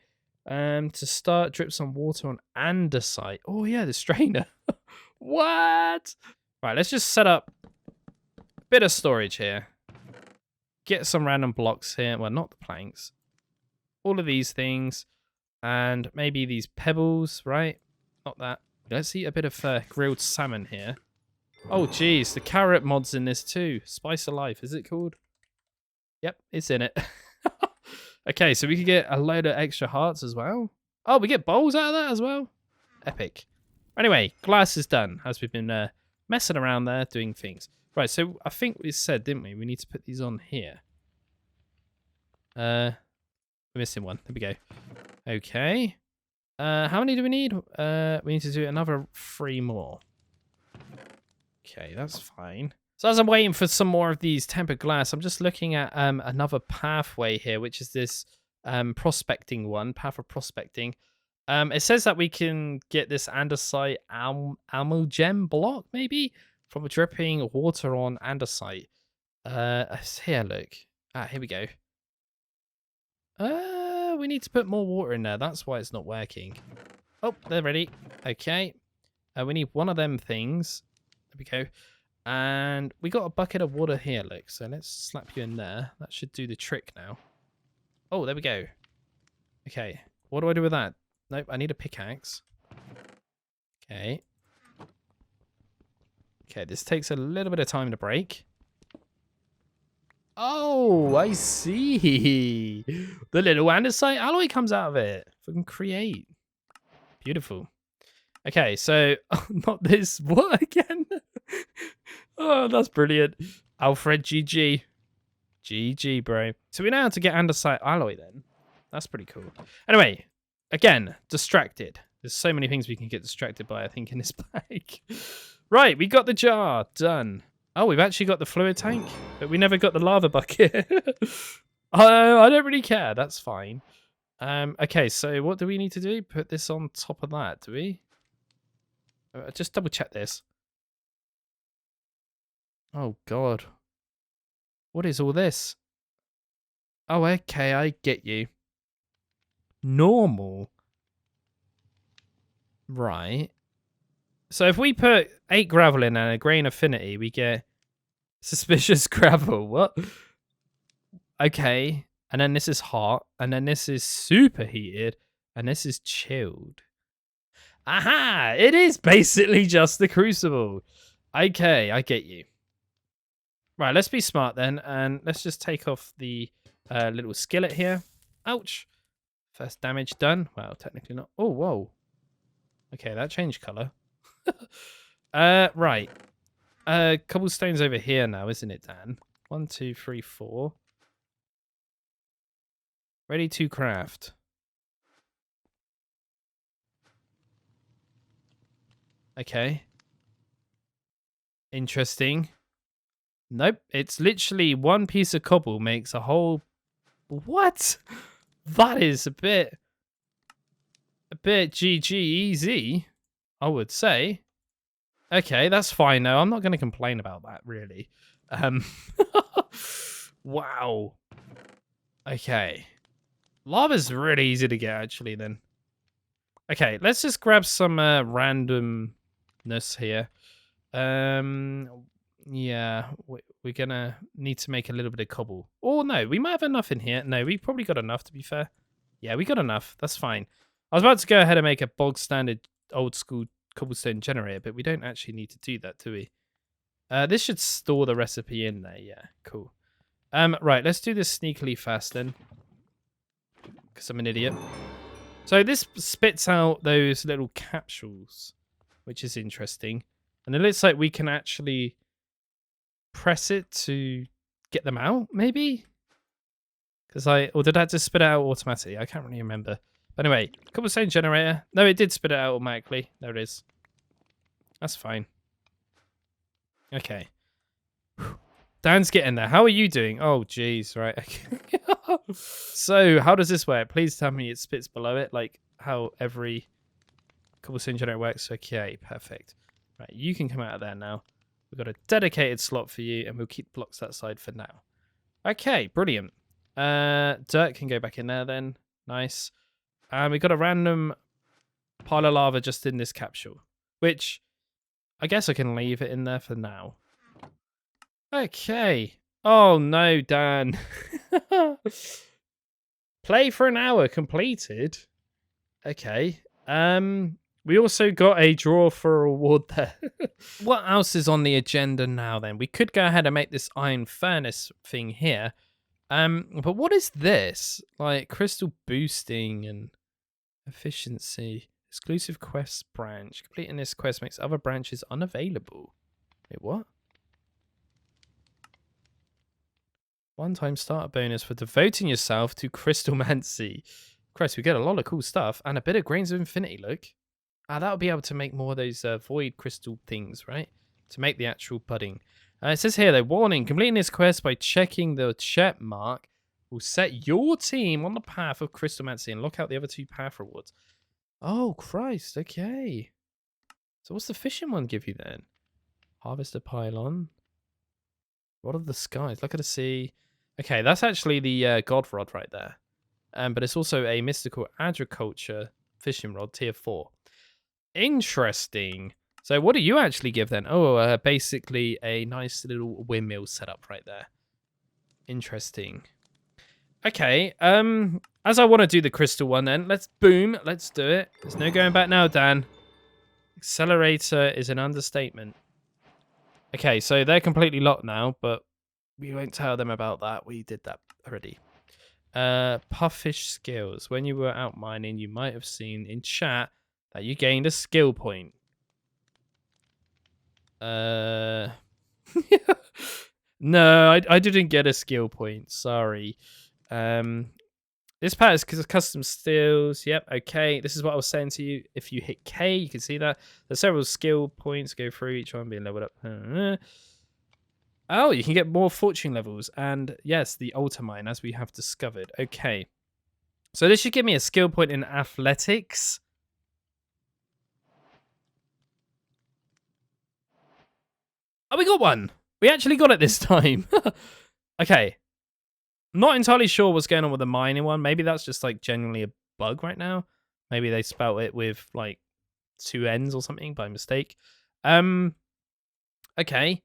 To start, drip some water on andesite. Oh, yeah, the strainer. What? Right, let's just set up a bit of storage here. Get some random blocks here. Well, not the planks. All of these things. And maybe these pebbles, right? Not that. Let's eat a bit of grilled salmon here. Oh, geez. The carrot mod's in this too. Spice of Life. Is it called? Yep, it's in it. Okay, so we could get a load of extra hearts as well. Oh, we get bowls out of that as well. Epic. Anyway, glass is done as we've been messing around there doing things. Right, so I think we said, didn't we? We need to put these on here. We're missing one. There we go. Okay. How many do we need? We need to do another 3 more. Okay, that's fine. So as I'm waiting for some more of these tempered glass, I'm just looking at another pathway here, which is this prospecting one, path of prospecting. It says that we can get this andesite gem block, maybe, from dripping water on andesite. Here, look. Ah, here we go. We need to put more water in there. That's why it's not working. Oh, they're ready. Okay. We need one of them things. There we go. And we got a bucket of water here, look. So let's slap you in there. That should do the trick now. Oh, there we go. Okay. What do I do with that? Nope, I need a pickaxe. Okay. Okay, this takes a little bit of time to break. Oh, I see. The little andesite alloy comes out of it. We can create. Beautiful. Okay, so not this. What again? Oh, that's brilliant. Alfred, GG. GG, bro. So we know how to get andesite alloy then. That's pretty cool. Anyway, again, distracted. There's so many things we can get distracted by, I think, in this bag. Right, we got the jar. Done. Oh, we've actually got the fluid tank, but we never got the lava bucket. I don't really care. That's fine. Okay, so what do we need to do? Put this on top of that, do we? Just double check this. Oh, God. What is all this? Oh, okay, I get you. Normal. Right. So if we put 8 gravel in and a grain affinity, we get suspicious gravel. What? Okay. And then this is hot. And then this is superheated. And this is chilled. Aha! It is basically just the crucible. Okay, I get you. Right, let's be smart then. And let's just take off the little skillet here. Ouch. First damage done. Well, technically not. Oh, whoa. Okay, that changed color. Right. Cobblestone's over here now, isn't it, Dan? 1, 2, 3, 4. Ready to craft. Okay. Interesting. Nope. It's literally one piece of cobble makes a whole... What? That is a bit GG easy, I would say. Okay, that's fine though. I'm not going to complain about that, really. Wow. Okay. Lava's really easy to get, actually, then. Okay, let's just grab some randomness here. Yeah, we're going to need to make a little bit of cobble. Oh, no, we might have enough in here. No, we probably got enough, to be fair. Yeah, we got enough. That's fine. I was about to go ahead and make a bog standard old school cobblestone generator, but we don't actually need to do that, do we? This should store the recipe in there. Yeah, cool. Right, let's do this sneakily fast then, because I'm an idiot. So this spits out those little capsules, which is interesting. And it looks like we can actually press it to get them out, maybe? Or did that just spit it out automatically? I can't really remember. But anyway, cobblestone generator. No, it did spit it out automatically. There it is. That's fine. Okay. Dan's getting there. How are you doing? Oh, jeez. Right. Okay. So, how does this work? Please tell me it spits below it, like how every cobblestone generator works. Okay, perfect. Right, you can come out of there now. We've got a dedicated slot for you, and we'll keep blocks that side for now. Okay, brilliant. Dirt can go back in there then. Nice. And we've got a random pile of lava just in this capsule, which I guess I can leave it in there for now. Okay. Oh no, Dan. Play for an hour completed. Okay. We also got a draw for a reward there. What else is on the agenda now then? We could go ahead and make this iron furnace thing here. But what is this? Like crystal boosting and efficiency. Exclusive quest branch. Completing this quest makes other branches unavailable. Wait, what? One-time starter bonus for devoting yourself to crystalmancy. Christ, we get a lot of cool stuff. And a bit of grains of infinity, look. That'll be able to make more of those void crystal things, right? To make the actual pudding. It says here, though, warning, completing this quest by checking the check mark will set your team on the path of crystalmancy and lock out the other 2 path rewards. Oh, Christ, okay. So what's the fishing one give you then? Harvest a pylon. Rod of the skies, look at the sea. Okay, that's actually the god rod right there. But it's also a mystical agriculture fishing rod, tier 4. Interesting. So what do you actually give then? Oh, basically a nice little windmill setup right there. Interesting. Okay, as I want to do the crystal one then, let's do it. There's no going back now, Dan. Accelerator is an understatement. Okay, so they're completely locked now, but we won't tell them about that. We did that already. Puffish skills. When you were out mining, you might have seen in chat that you gained a skill point. No, I didn't get a skill point. Sorry. This part is because of custom skills. Yep, okay. This is what I was saying to you. If you hit K, you can see that. There's several skill points go through, each one being leveled up. Oh, you can get more fortune levels. And yes, the ultimine, as we have discovered. Okay. So this should give me a skill point in athletics. Oh, we got one. We actually got it this time. Okay. Not entirely sure what's going on with the mining one. Maybe that's just like genuinely a bug right now. Maybe they spelt it with like 2 N's or something by mistake. Okay.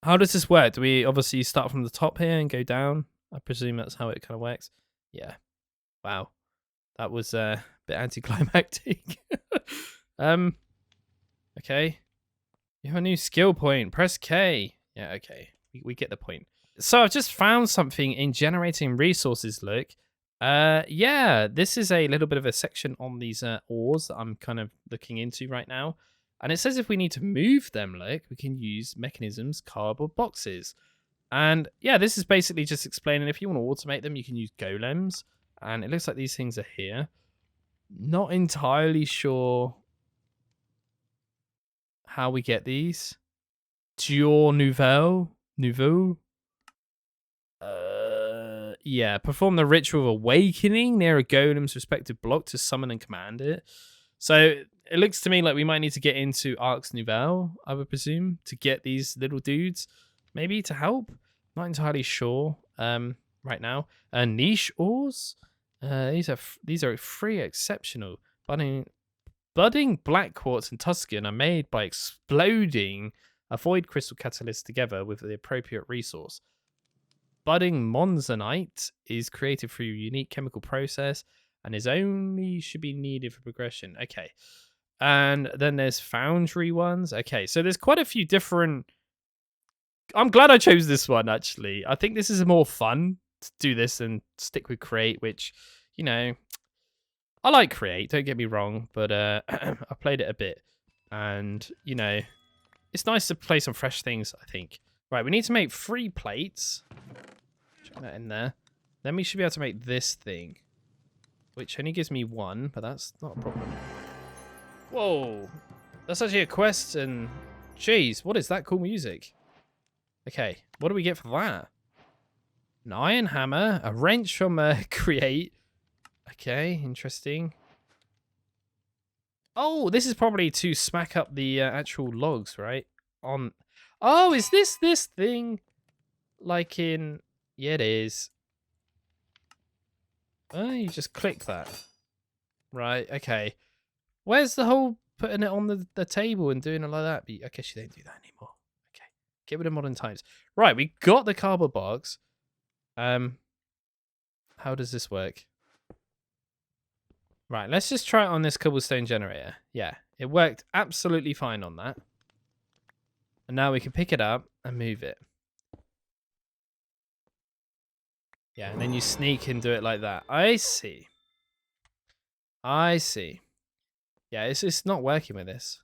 How does this work? Do we obviously start from the top here and go down? I presume that's how it kind of works. Yeah. Wow. That was a bit anticlimactic. Okay. You have a new skill point. Press K. Yeah, okay. We get the point. So I've just found something in generating resources, look. Yeah, this is a little bit of a section on these ores that I'm kind of looking into right now. And it says if we need to move them, look, we can use mechanisms, cardboard boxes. And yeah, this is basically just explaining if you want to automate them, you can use golems. And it looks like these things are here. Not entirely sure how we get these. Jour Nouveau. Yeah, perform the ritual of awakening near a golem's respective block to summon and command it. So it looks to me like we might need to get into Arcs Nouvelle, I would presume, to get these little dudes, maybe to help. Not entirely sure. Right now, niche ores. These are free, exceptional. Budding black quartz and Tuscan are made by exploding a void crystal catalyst together with the appropriate resource. Budding monzonite is created through a unique chemical process and should be needed for progression. Okay. And then there's foundry ones. Okay, so there's quite a few different. I'm glad I chose this one, actually. I think this is more fun to do this and stick with create, which, I like create, don't get me wrong, but I played it a bit. And, it's nice to play some fresh things, I think. Right, we need to make 3 plates. Chuck that in there. Then we should be able to make this thing, which only gives me 1, but that's not a problem. Whoa, that's actually a quest, and jeez, what is that cool music? Okay, what do we get for that? An iron hammer, a wrench from Create. Okay, interesting. Oh, this is probably to smack up the actual logs, right? Oh, is this thing? Like in... Yeah, it is. Oh, you just click that. Right, okay. Where's the whole putting it on the table and doing it like that? I guess you don't do that anymore. Okay. Get rid of modern times. Right, we got the cardboard box. How does this work? Right, let's just try it on this cobblestone generator. Yeah, it worked absolutely fine on that. And now we can pick it up and move it. Yeah, and then you sneak and do it like that. I see. I see. Yeah, it's not working with this.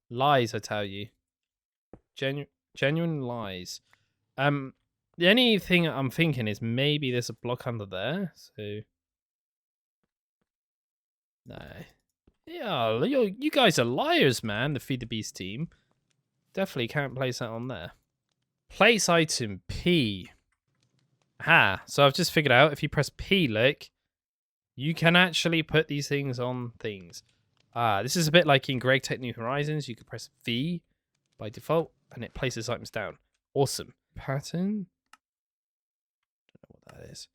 Lies, I tell you. Genuine lies. The only thing I'm thinking is maybe there's a block under there. So no. Yeah, you guys are liars, man. The Feed the Beast team. Definitely can't place that on there. Place item P. Aha. So I've just figured out if you press P, look, you can actually put these things on things. This is a bit like in Greg Tech New Horizons. You can press V by default and it places items down. Awesome. Pattern. Don't know what that is.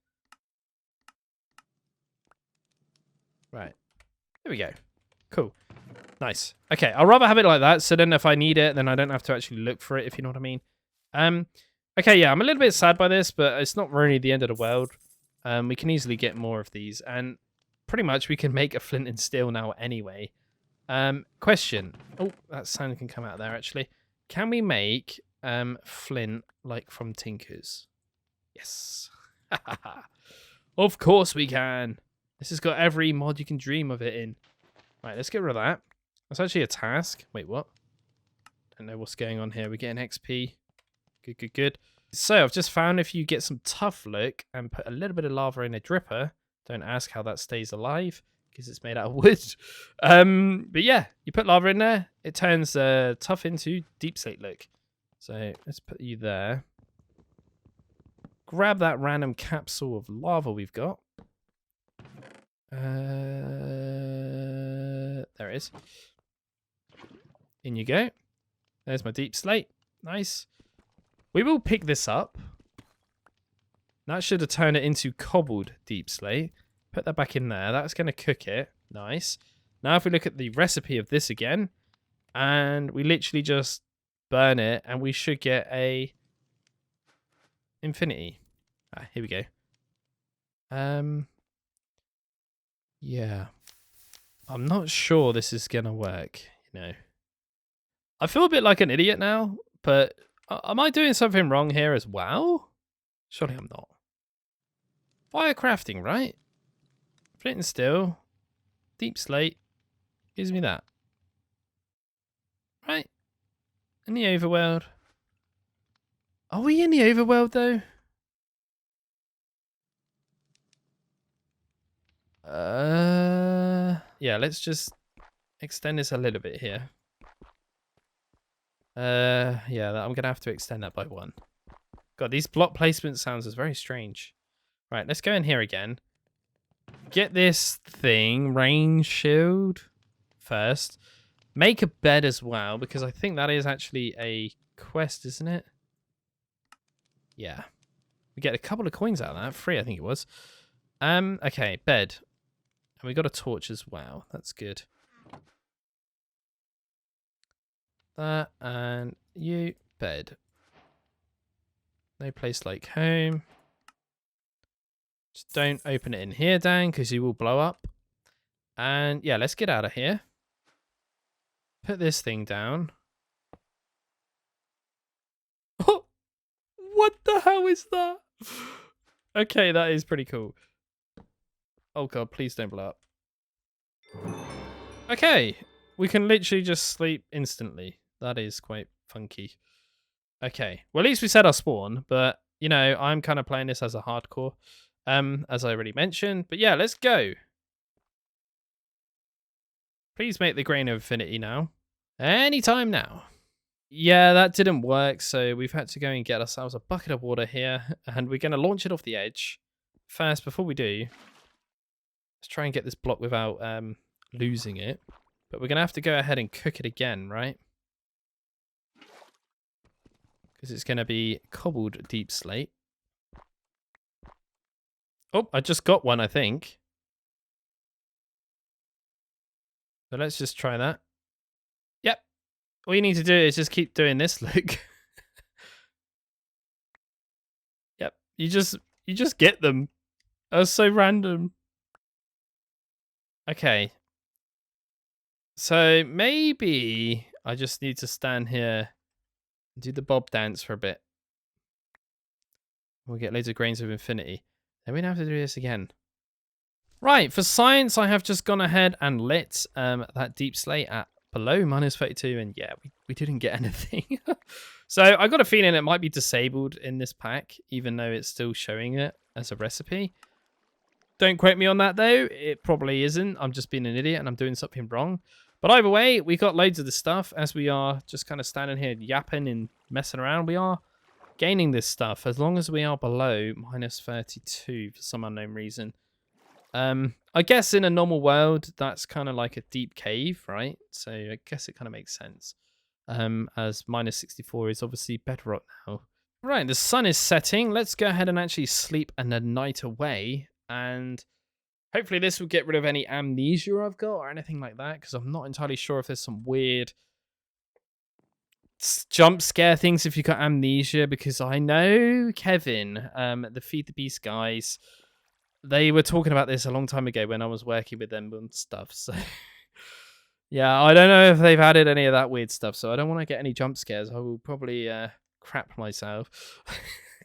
Right. There we go. Cool. Nice. Okay, I'll rather have it like that, so then if I need it, then I don't have to actually look for it, if you know what I mean. Okay, yeah, I'm a little bit sad by this, but it's not really the end of the world. We can easily get more of these, and pretty much we can make a flint and steel now anyway. Question. Oh, that sound can come out there, actually. Can we make flint, like, from Tinkers? Yes. Of course we can. This has got every mod you can dream of it in. Right, let's get rid of that. That's actually a task. Wait, what? Don't know what's going on here. We're getting XP. Good, good, good. So I've just found if you get some tough look and put a little bit of lava in a dripper, don't ask how that stays alive because it's made out of wood. But yeah, you put lava in there, it turns tough into deep slate look. So let's put you there. Grab that random capsule of lava we've got. There it is. In you go. There's my deep slate. Nice. We will pick this up. That should have turned it into cobbled deep slate. Put that back in there. That's going to cook it. Nice. Now if we look at the recipe of this again, and we literally just burn it, and we should get a infinity. Here we go. Yeah. I'm not sure this is going to work, I feel a bit like an idiot now, but am I doing something wrong here as well? Surely I'm not. Fire crafting, right? Flint and steel. Deep slate. Gives me that. Right? In the overworld. Are we in the overworld, though? Yeah, let's just extend this a little bit here. Yeah, I'm going to have to extend that by 1. God, these block placement sounds is very strange. Right, let's go in here again. Get this thing, rain shield, first. Make a bed as well, because I think that is actually a quest, isn't it? Yeah. We get a couple of coins out of that. 3, I think it was. Okay, bed. And we got a torch as well. That's good. That and you, bed. No place like home. Just don't open it in here, Dan, because you will blow up. And yeah, let's get out of here. Put this thing down. Oh, what the hell is that? Okay, that is pretty cool. Oh god, please don't blow up. Okay, we can literally just sleep instantly. That is quite funky. Okay, well at least we set our spawn, but you know, I'm kind of playing this as a hardcore, as I already mentioned. But yeah, let's go. Please make the grain of infinity now. Anytime now. Yeah, that didn't work, so we've had to go and get ourselves a bucket of water here, and we're going to launch it off the edge. First, before we do, let's try and get this block without losing it. But we're going to have to go ahead and cook it again, right? Because it's going to be cobbled deep slate. Oh, I just got one, I think. So let's just try that. Yep. All you need to do is just keep doing this, Luke. Yep. You just get them. That's so random. Okay. So maybe I just need to stand here and do the bob dance for a bit. We'll get loads of grains of infinity. Then we don't have to do this again. Right, for science, I have just gone ahead and lit that deep slate at below -32, and yeah, we didn't get anything. So I got a feeling it might be disabled in this pack, even though it's still showing it as a recipe. Don't quote me on that, though. It probably isn't. I'm just being an idiot and I'm doing something wrong. But either way, we got loads of the stuff as we are just kind of standing here yapping and messing around. We are gaining this stuff as long as we are below -32 for some unknown reason. I guess in a normal world, that's kind of like a deep cave, right? So I guess it kind of makes sense. As -64 is obviously bedrock now. Right, the sun is setting. Let's go ahead and actually sleep a night away. And hopefully this will get rid of any amnesia I've got or anything like that. Because I'm not entirely sure if there's some weird jump scare things if you got amnesia. Because I know Kevin, the FTB Skies, they were talking about this a long time ago when I was working with them and stuff. So yeah, I don't know if they've added any of that weird stuff. So I don't want to get any jump scares. I will probably crap myself,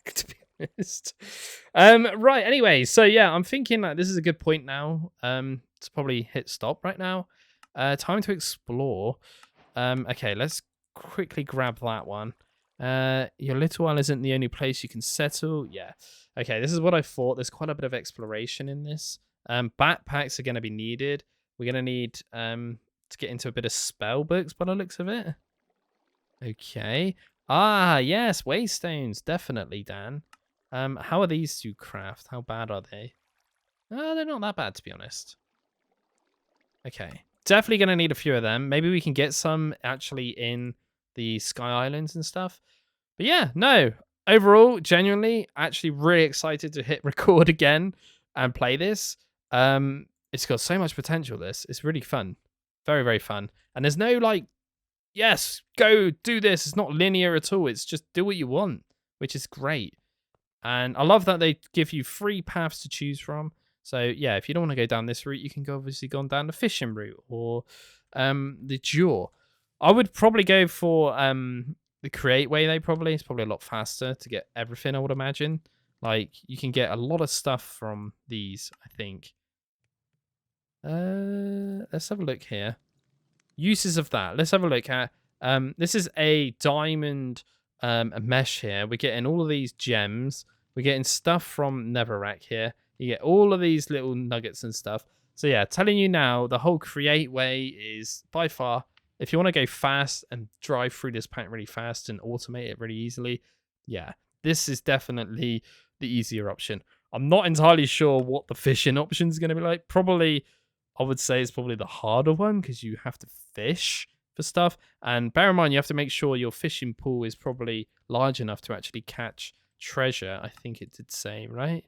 to be honest. Right, anyway, so yeah, I'm thinking that this is a good point now to probably hit stop right now. Time to explore. Okay, let's quickly grab that one. Your little one isn't the only place you can settle. Yeah. Okay, this is what I thought. There's quite a bit of exploration in this. Backpacks are going to be needed. We're going to need to get into a bit of spell books by the looks of it. Okay. Ah, yes, waystones. Definitely, Dan. How are these to craft? How bad are they? They're not that bad, to be honest. Okay. Definitely going to need a few of them. Maybe we can get some actually in the Sky Islands and stuff. But yeah, no. Overall, genuinely, actually really excited to hit record again and play this. It's got so much potential, this. It's really fun. Very, very fun. And there's no like, yes, go do this. It's not linear at all. It's just do what you want, which is great. And I love that they give you 3 paths to choose from. So yeah, if you don't want to go down this route, you can go obviously go down the fishing route or the jaw. I would probably go for the create way. It's probably a lot faster to get everything, I would imagine. Like, you can get a lot of stuff from these, I think. Let's have a look here. Uses of that. Let's have a look at. This is a diamond a mesh here. We're getting all of these gems. We're getting stuff from Netherrack here. You get all of these little nuggets and stuff. So yeah, telling you now, the whole create way is by far, if you want to go fast and drive through this pack really fast and automate it really easily, yeah, this is definitely the easier option. I'm not entirely sure what the fishing option is going to be like. Probably, I would say it's probably the harder one because you have to fish for stuff. And bear in mind, you have to make sure your fishing pool is probably large enough to actually catch treasure. I think it did say, right?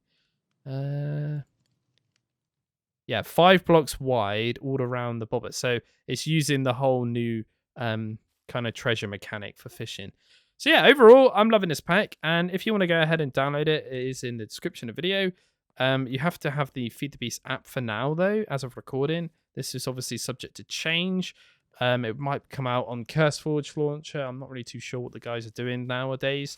Yeah, 5 blocks wide all around the bobbit. So it's using the whole new kind of treasure mechanic for fishing. So yeah, overall, I'm loving this pack. And if you want to go ahead and download it, it is in the description of the video. You have to have the Feed the Beast app for now, though, as of recording. This is obviously subject to change. It might come out on CurseForge launcher. I'm not really too sure what the guys are doing nowadays.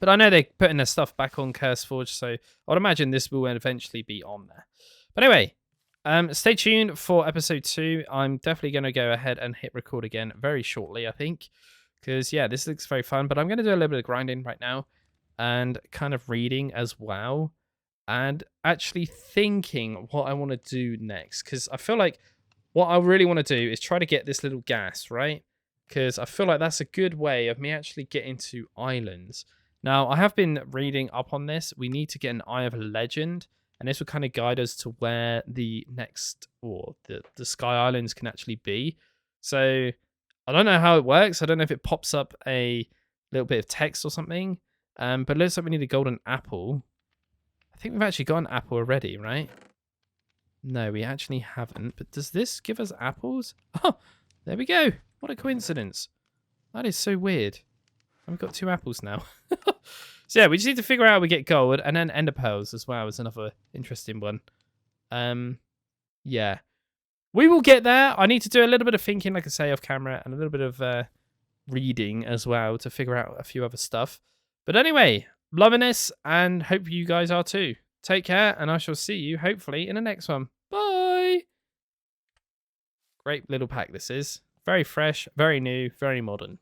But I know they're putting their stuff back on CurseForge, so I'd imagine this will eventually be on there. But anyway, stay tuned for episode 2. I'm definitely going to go ahead and hit record again very shortly, I think. Because, yeah, this looks very fun. But I'm going to do a little bit of grinding right now. And kind of reading as well. And actually thinking what I want to do next. Because I feel like what I really want to do is try to get this little gas, right? Because I feel like that's a good way of me actually getting to islands. Now, I have been reading up on this. We need to get an Eye of Legend. And this will kind of guide us to where the next, or the Sky Islands can actually be. So, I don't know how it works. I don't know if it pops up a little bit of text or something. But it looks like we need a golden apple. I think we've actually got an apple already, right? No, we actually haven't. But does this give us apples? Oh, there we go. What a coincidence. That is so weird. We've got 2 apples now. So yeah, we just need to figure out how we get gold, and then ender pearls as well is another interesting one. Yeah. We will get there. I need to do a little bit of thinking, like I say, off camera, and a little bit of reading as well to figure out a few other stuff. But anyway, loving this, and hope you guys are too. Take care, and I shall see you, hopefully, in the next one. Bye! Great little pack this is. Very fresh, very new, very modern.